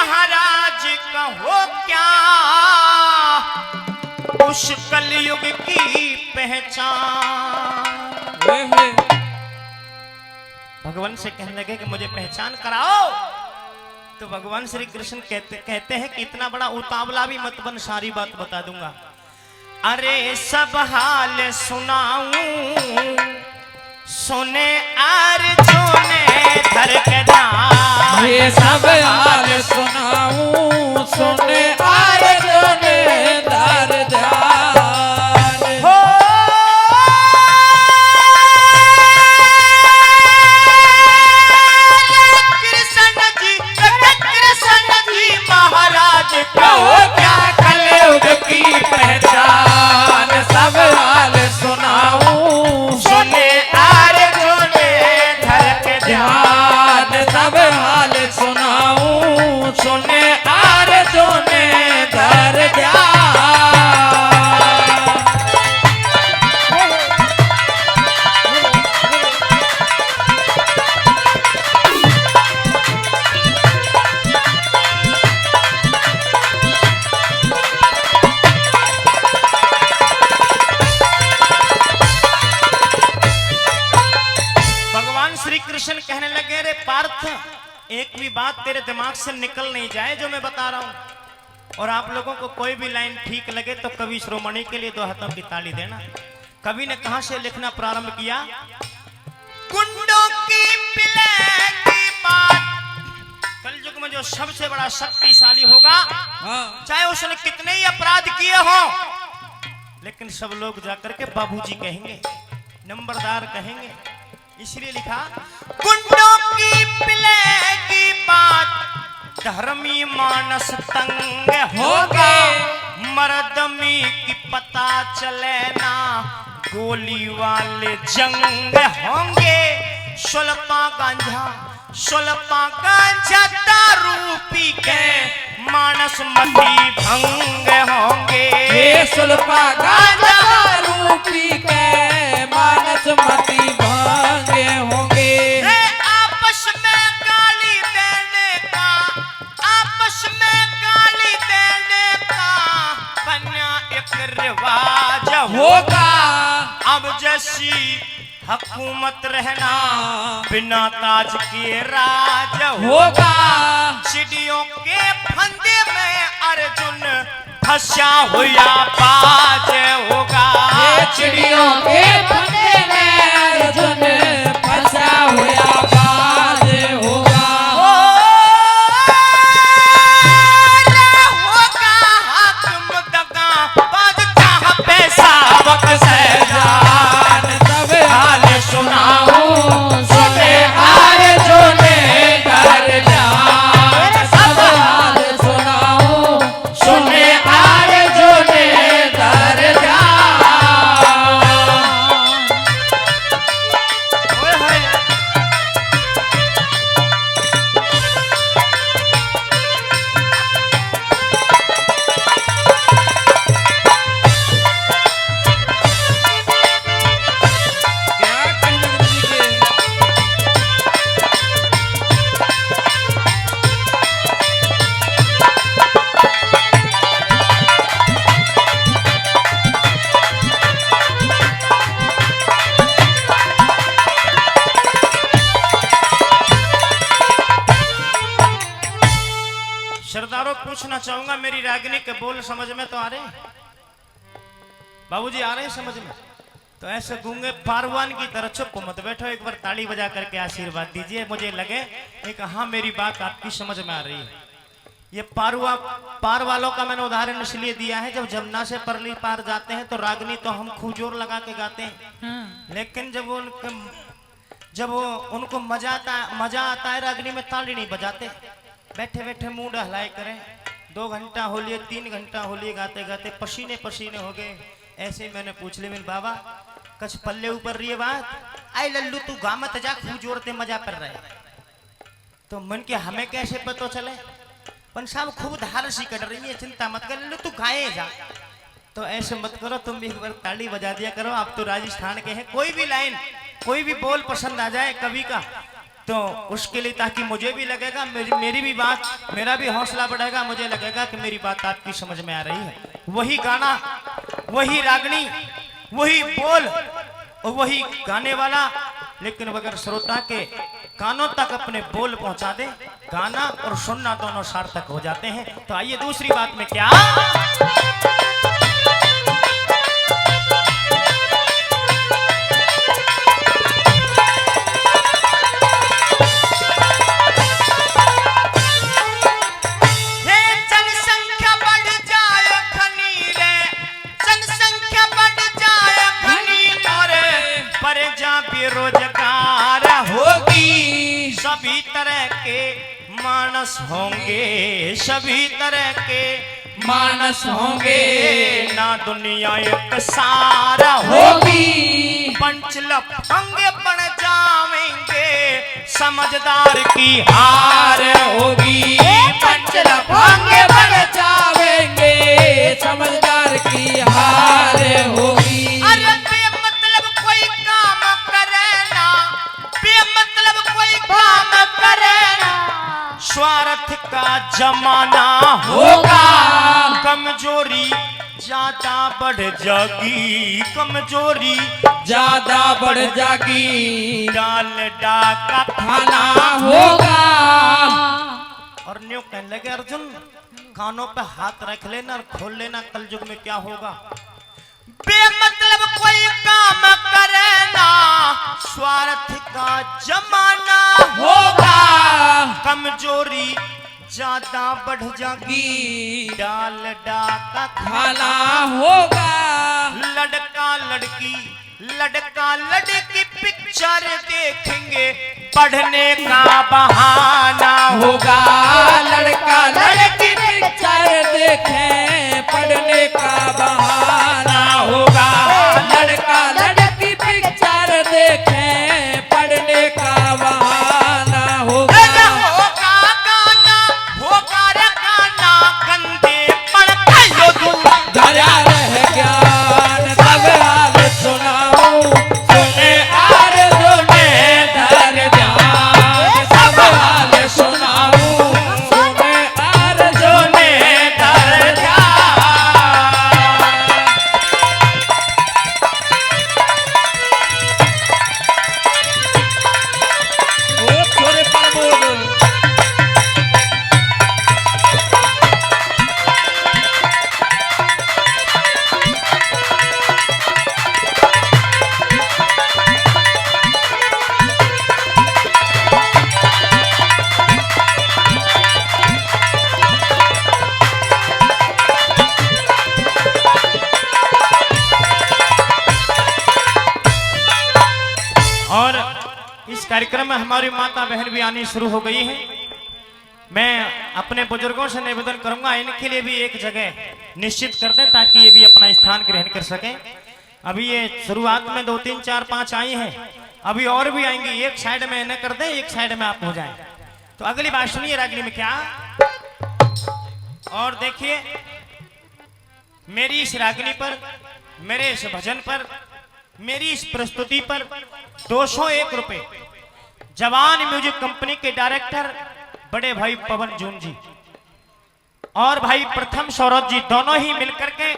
महाराज कहो क्या उस कलयुग की पहचान। भगवान से कहने लगे कि मुझे पहचान कराओ। तो भगवान श्री कृष्ण कहते हैं कि इतना बड़ा उतावला भी मत बन, सारी बात बता दूंगा। अरे सब हाल सुनाऊं सुने अर्जुन धड़कना, ये सब हाल सुनाऊं सुने अर्जुन धर ध्यान। हो कृष्ण जी महाराज कहो क्या कलयुग की पहचान। सब हाल सुनाऊं सुने अर्जुन धड़क ध्यान। सब हाल सुनाऊं सुने अर्जुन धर ध्यान। श्री कृष्ण कहने लगे रे पार्थ, एक भी बात तेरे दिमाग से निकल नहीं जाए जो मैं बता रहा हूं, और आप लोगों को कोई भी लाइन ठीक लगे तो कवि श्रोमणी के लिए 2 हाथों की ताली देना। कवि ने कहां से लिखना प्रारंभ किया? कुंडों की पिले की बात, कलयुग में जो सबसे बड़ा शक्तिशाली होगा, चाहे उसने कितने ही अपराध किए हो, लेकिन सब लोग जाकर के बाबूजी कहेंगे, नंबरदार कहेंगे। इसलिए लिखा कुंडों की पिले की बात, धर्मी मानस तंग होगा, मर्दमी की पता चले ना, गोली वाले जंग होंगे, सुलपा गांजा दारू पी के मानस मती भंग होंगे। सुलपा गांजा दारू पी के मानस मती भंग होंगे। आपस में गाली देने का बना एक रिवाज होगा, अब जैसी हुकूमत रहना बिना ताज के राज होगा, चिड़ियों के फंदे में अर्जुन फंसा हुआ बाज होगा। चिड़ियों के फंदे में अर्जुन फंसा हुआ बाज होगा। होगा हाकिम दगा बादशाह पैसा वक्त से जान। सब हाल सुनाऊं सुने अर्जुन धर ध्यान। सब हाल सुनाऊं सुने अर्जुन धर ध्यान। क्या कहना जी के सरदारों, पूछना चाहूंगा मेरी रागिनी के बोल समझ में तो आ रहे हैं? बाबूजी आ रहे हैं समझ में? तो ऐसे गूंगे पारवान की तरह चुप मत बैठो, एक बार ताली बजा करके आशीर्वाद दीजिए, मुझे लगे एक हाँ मेरी बात आपकी समझ में आ रही है। ये पार वालों का मैंने उदाहरण इसलिए दिया है, जब जमुना से परली पार जाते हैं तो रागनी तो हम खूब जोर लगा के गाते हैं, लेकिन जब उनको मजा आता है रागनी में ताली नहीं बजाते, बैठे बैठे मुंह हलाए करें। 2 घंटा हो लिए, 3 घंटा हो लिए गाते गाते पसीने पसीने हो गए। ऐसे ही मैंने पूछ लिया, मेरे बाबा कछ पल्ले ऊपर रही है बात, आई लल्लू तू गा मत जा, खूब जोरते मजा कर रहे। तो मन के हमें कैसे पता चले, पन साहब खूब धार सी कट रही है, चिंता मत कर, लल्लू तू गाए जा। तो ऐसे मत करो, तुम भी एक बार ताली बजा दिया करो, आप तो राजस्थान के हैं, कोई भी लाइन कोई भी बोल पसंद आ जाए कवि का तो उसके लिए ताकि मुझे भी लगेगा मेरी भी बात, मेरा भी हौसला बढ़ेगा, मुझे लगेगा कि मेरी बात आपकी समझ में आ रही है। वही गाना, वही रागनी, वही बोल और वही गाने वाला, लेकिन अगर श्रोता के कानों तक अपने बोल पहुंचा दे, गाना और सुनना दोनों सार्थक हो जाते हैं। तो आइए दूसरी बात में क्या बेरोजगार होगी, सभी तरह के मानस होंगे, सभी तरह के मानस होंगे, ना दुनिया एक सारा होगी, पंच लफंगे बन जाएंगे, समझदार की हार होगी, पंच लफंगे बन जाएंगे, समझदार की हार होगी। स्वार्थ का जमाना होगा, कमजोरी ज्यादा बढ़ जाएगी, कमजोरी ज्यादा बढ़ जाएगी, डाल डाका खाना होगा। और न्यू कहने लगे अर्जुन, कानों पे हाथ रख लेना और खोल लेना, कल युग में क्या होगा। बेमतलब कोई काम करे ना, स्वार्थ का जमाना होगा, कमजोरी ज्यादा बढ़ जाएगी, डाल डाका खाना होगा। लड़का लड़की, लड़का लड़की पिक्चर देखेंगे, पढ़ने का बहाना होगा, लड़का लड़की पिक्चर देखें, पढ़ने का बहाना होगा, लड़का लड़की पिक्चर देखें, पढ़ने का बहाना होगा। धरा रह ज्ञान सब हाल सुनाऊं, सुने आर जोने धर ध्यान, सब हाल सुनाऊं, सुने आर जोने धर ध्यान। ओ छोरे प्रमोद, और इस कार्यक्रम में हमारी माता बहन भी आनी शुरू हो गई है। मैं अपने बुजुर्गों से निवेदन करूंगा, इनके लिए भी एक जगह निश्चित कर दें ताकि ये भी अपना स्थान ग्रहण कर सकें। अभी ये शुरुआत में 2 3 4 5 आई हैं, अभी और भी आएंगी। एक साइड में इन्हें कर दें, एक साइड में आप हो जाएं। तो अगली बात सुनिए रागनी में क्या। और देखिए मेरी इस रागनी पर, मेरे इस भजन पर, मेरी इस प्रस्तुति पर 201 रुपए जवान म्यूजिक कंपनी के डायरेक्टर बड़े भाई पवन जून जी और भाई प्रथम सौरभ जी दोनों ही मिलकर के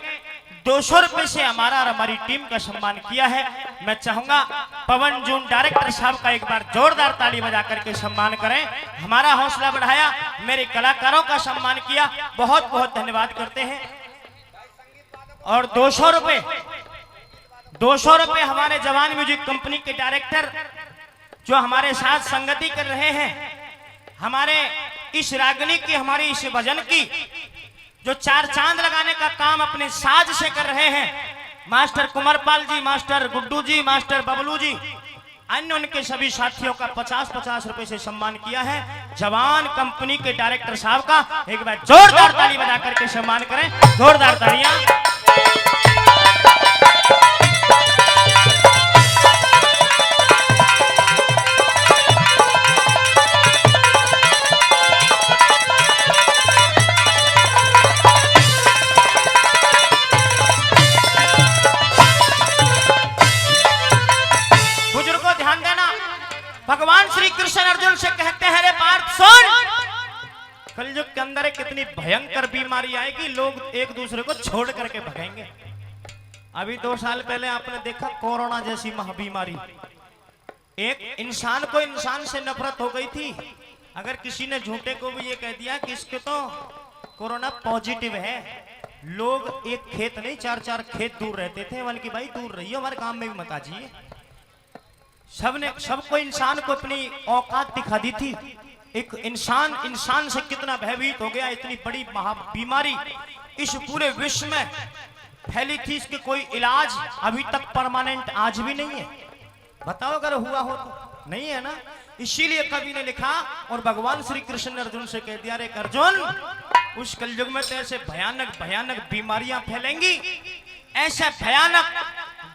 200 रुपए से हमारा और हमारी टीम का सम्मान किया है। मैं चाहूंगा पवन जून डायरेक्टर साहब का एक बार जोरदार ताली बजा करके सम्मान करें। हमारा हौसला बढ़ाया, मेरे कलाकारों का सम्मान किया, बहुत बहुत धन्यवाद करते हैं। और 200 रुपए हमारे जवान म्यूजिक कंपनी के डायरेक्टर जो हमारे साथ संगति कर रहे हैं, हमारे इस रागनी की, हमारी इस भजन की जो 4 चांद लगाने का काम अपने साज से कर रहे हैं, मास्टर कुमारपाल जी, मास्टर गुड्डू जी, मास्टर बबलू जी, अन्य उनके सभी साथियों का 50-50 रुपए से सम्मान किया है। जवान कंपनी के डायरेक्टर साहब का एक बार जोरदार ताली बजा करके सम्मान करें, जोरदार तालियां। भगवान श्री कृष्ण अर्जुन कलयुग के अंदर एक कितनी भयंकर बीमारी आएगी, लोग एक दूसरे को छोड़ करके भगाएंगे। अभी 2 साल पहले आपने देखा कोरोना जैसी महाबीमारी, एक इंसान को इंसान से नफरत हो गई थी। अगर किसी ने झूठे को भी ये कह दिया कि इसके तो कोरोना पॉजिटिव है, लोग एक खेत नहीं 4-4 खेत दूर रहते थे, बल्कि भाई दूर रहिए, हमारे काम में भी मत आ जाइए। सबको इंसान को अपनी औकात दिखा दी थी। एक इंसान से कितना भयभीत हो गया। इतनी बड़ी महाबीमारी इस पूरे विश्व में फैली थी, इसके कोई इलाज अभी तक परमानेंट आज भी नहीं है। बताओ अगर हुआ हो तो नहीं है ना। इसीलिए कवि ने लिखा और भगवान श्री कृष्ण ने अर्जुन से कह दिया, रे अर्जुन, उस कलयुग में तो ऐसे भयानक भयानक बीमारियां फैलेंगी, ऐसा भयानक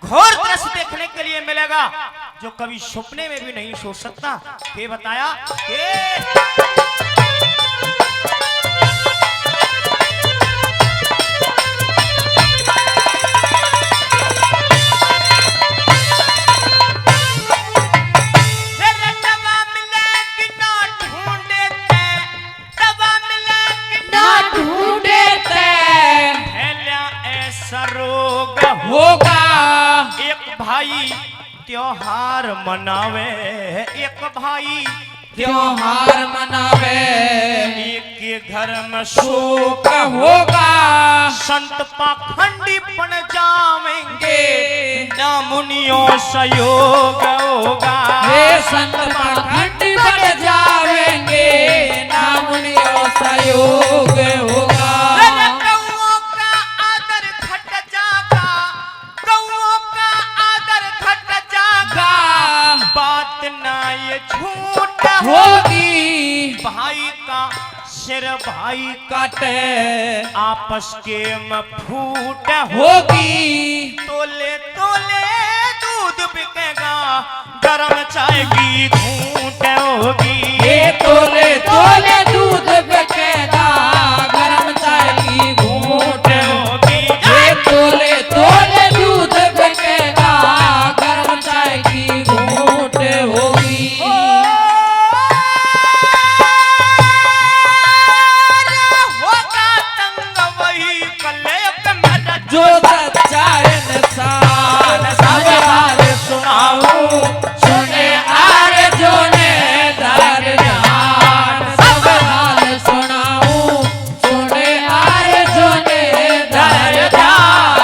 घोर दृश्य देखने के लिए मिलेगा जो कभी सपने में भी नहीं सोच सकता। ये बताया होगा। एक भाई त्योहार मनावे, एक भाई त्योहार मनावे, एक के घर में शोक होगा। संत पाखंडी बन जावेंगे, ना मुनियों सहयोग होगा। हे संत पाखंडी बन जावेंगे, ना मुनियों सहयोग होगा। बात ना ये झूठ होगी, भाई का सिर भाई काटे, आपस के में फूट होगी। तोले तोले दूध बिकेगा, गरम चाय की घूंट होगी। ये तोले तोले दूध बिकेगा, गरम चाय की घूंट होगी। ये तोले तोले दूध बिकेगा, गरम चाय की घूंट होगी। होगा तंग वही कलेब मेरा, जो सच्चा इंसान सब हाल सुनाऊं, सुने अर्जुन धर ध्यान। सब हाल सुनाऊं, सुने अर्जुन धर ध्यान।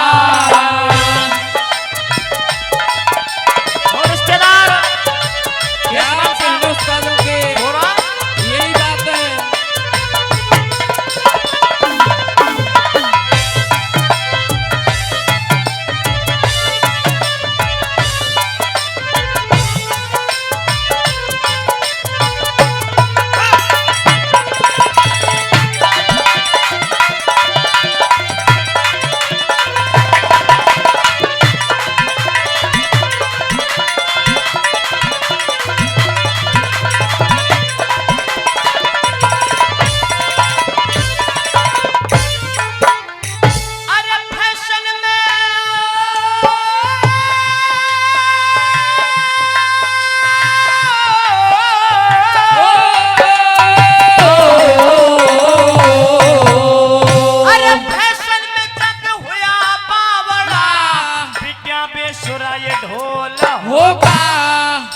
और रिश्तेदार क्या बात है हिंदुस्तान के, हो रहा यही बात है। अरे फैशन में अरे फैशन में जग हुआ बावड़ा, विद्या बेसुरा ये ढोल होगा।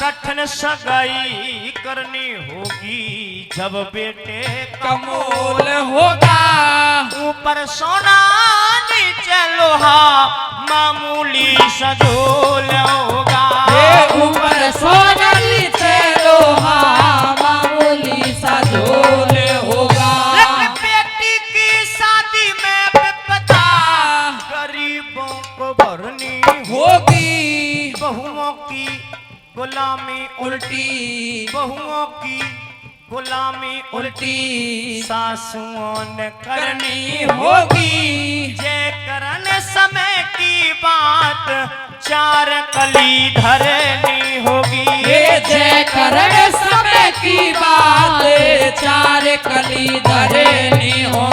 कठिन सगाई करनी होगी, जब बेटे कमोल होगा। ऊपर सोना नीचे लोहा, मामूली सजोल होगा। हे ऊपर सोना नीचे लोहा, मामूली सा झोल होगा। बेटी की शादी में विपदा, गरीबों को भरनी होगी। बहुओं की गुलामी उल्टी बहुओं की गुलामी उल्टी सासुओं ने करनी करनी होगी। जय करन समय की बात, 4 कली धरनी होगी। ये जय करण समय की बात, 4 कली धरनी होगी।